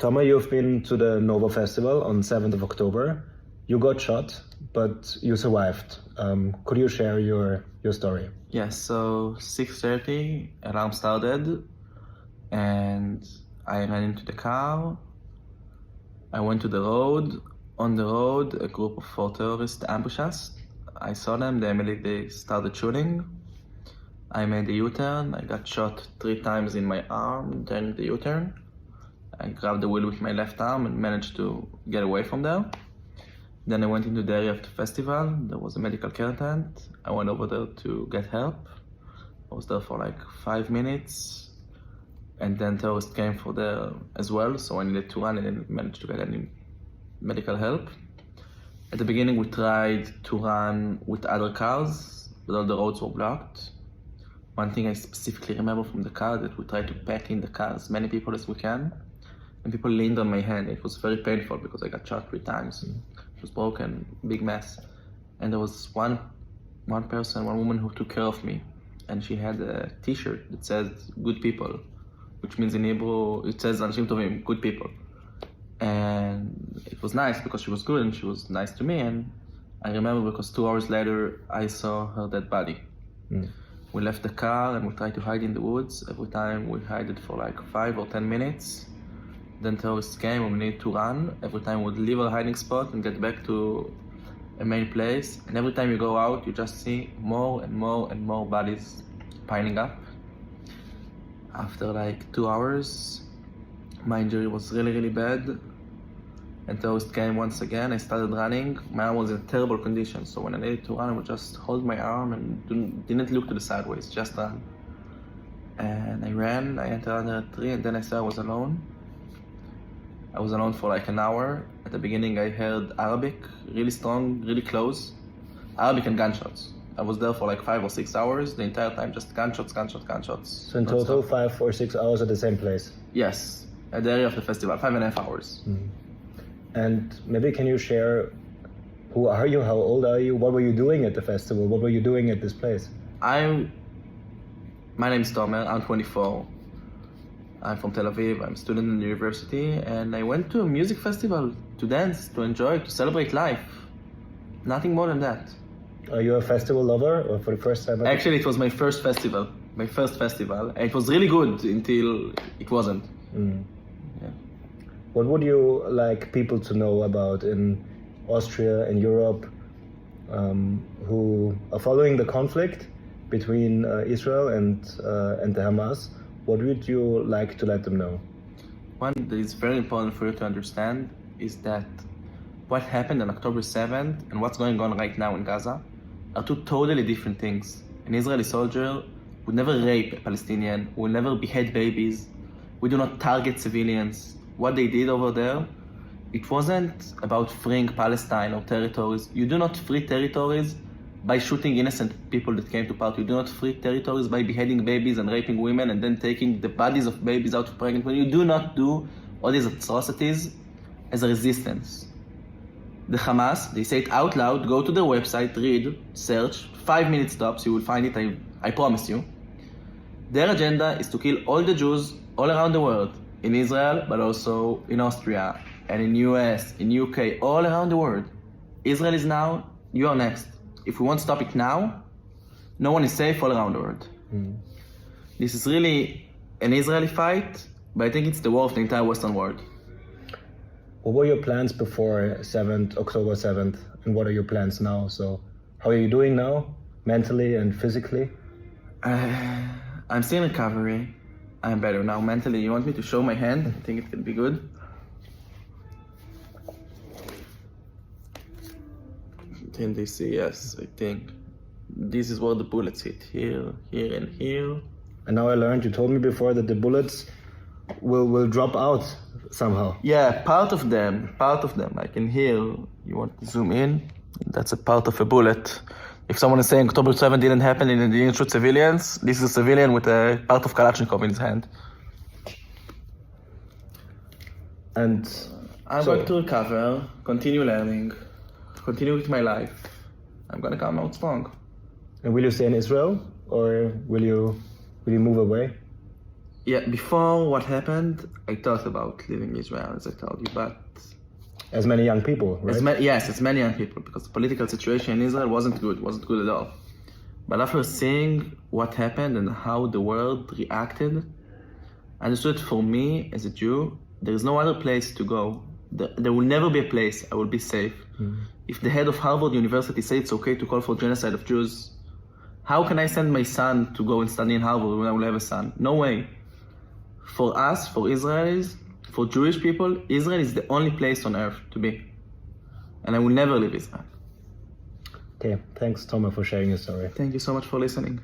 Tomer, you've been to the Nova Festival on 7th of October. You got shot, but you survived. Could you share your story? Yes, so 6:30, alarm started, and I ran into the car. I went to the road. On the road, a group of 4 terrorists ambushed us. I saw them, they immediately started shooting. I made a U-turn. I got shot 3 times in my arm during the U-turn. I grabbed the wheel with my left arm and managed to get away from there. Then I went into the area of the festival. There was a medical care tent. I went over there to get help. I was there for like 5 minutes. And then terrorists came for there as well, so I needed to run and didn't manage to get any medical help. At the beginning, we tried to run with other cars, but all the roads were blocked. One thing I specifically remember from the car that we tried to pack in the car as many people as we can. And people leaned on my hand. It was very painful because I got shot 3 times. It was broken, big mess. And there was one woman who took care of me. And she had a t-shirt that says, "Good people," which means in Hebrew, it says, "Anashim tovim," good people. And it was nice because she was good and she was nice to me. And I remember because 2 hours later, I saw her dead body. We left the car and we tried to hide in the woods. Every time we hid for like 5 or 10 minutes. Then terrorists came and we needed to run. Every time we'd leave our hiding spot and get back to a main place. And every time you go out, you just see more and more and more bodies piling up. After like 2 hours, my injury was really, really bad. And terrorists came once again. I started running. My arm was in terrible condition. So when I needed to run, I would just hold my arm and didn't look to the sideways, just run. And I ran, I entered under a tree, and then I saw I was alone. I was alone for like an hour. At the beginning, I heard Arabic, really strong, really close. Arabic and gunshots. I was there for like 5 or 6 hours. The entire time, just gunshots, gunshots, gunshots. So in total, 5 or 6 hours at the same place? Yes, at the area of the festival, 5.5 hours. And maybe can you share, who are you, how old are you, what were you doing at the festival, what were you doing at this place? My name is Tomer, I'm 24. I'm from Tel Aviv, I'm a student in the university, and I went to a music festival to dance, to enjoy, to celebrate life. Nothing more than that. Are you a festival lover, or for the first time? Actually, it was my first festival. And it was really good until it wasn't. Yeah. What would you like people to know about in Austria and Europe who are following the conflict between Israel and the Hamas? What would you like to let them know? One that is very important for you to understand is that what happened on October 7th and what's going on right now in Gaza are 2 totally different things. An Israeli soldier would never rape a Palestinian, would never behead babies. We do not target civilians. What they did over there, it wasn't about freeing Palestine or territories. You do not free territories by shooting innocent people that came to party. You do not free territories by beheading babies and raping women and then taking the bodies of babies out of pregnant women. You do not do all these atrocities as a resistance. The Hamas, they say it out loud, go to their website, read, search, 5 minute stops, you will find it, I promise you. Their agenda is to kill all the Jews all around the world, in Israel, but also in Austria, and in US, in UK, all around the world. Israel is now, you are next. If we won't stop it now, no one is safe all around the world. This is really an Israeli fight, but I think it's the war of the entire Western world. What were your plans before October 7th, and what are your plans now? So how are you doing now, mentally and physically? I'm still in recovery. I'm better now mentally. You want me to show my hand? I think it could be good. Can they see? Yes, I think. This is where the bullets hit. Here, here, and here. And now I learned, you told me before, that the bullets will drop out somehow. Yeah, part of them. Like in here, you want to zoom in? That's a part of a bullet. If someone is saying October 7 didn't happen and they didn't shoot civilians, this is a civilian with a part of Kalashnikov in his hand. And I'm going to recover, continue learning, continue with my life. I'm going to come out strong. And will you stay in Israel, or will you move away? Yeah, before what happened, I thought about leaving Israel, as I told you, but As many young people, right? yes, as many young people, because the political situation in Israel wasn't good at all. But after seeing what happened and how the world reacted, I understood for me as a Jew, there is no other place to go. There will never be a place I will be safe. If the head of Harvard University says it's okay to call for genocide of Jews, how can I send my son to go and study in Harvard when I will have a son? No way. For us, for Israelis, for Jewish people, Israel is the only place on earth to be. And I will never leave Israel. Okay, thanks, Tomer, for sharing your story. Thank you so much for listening.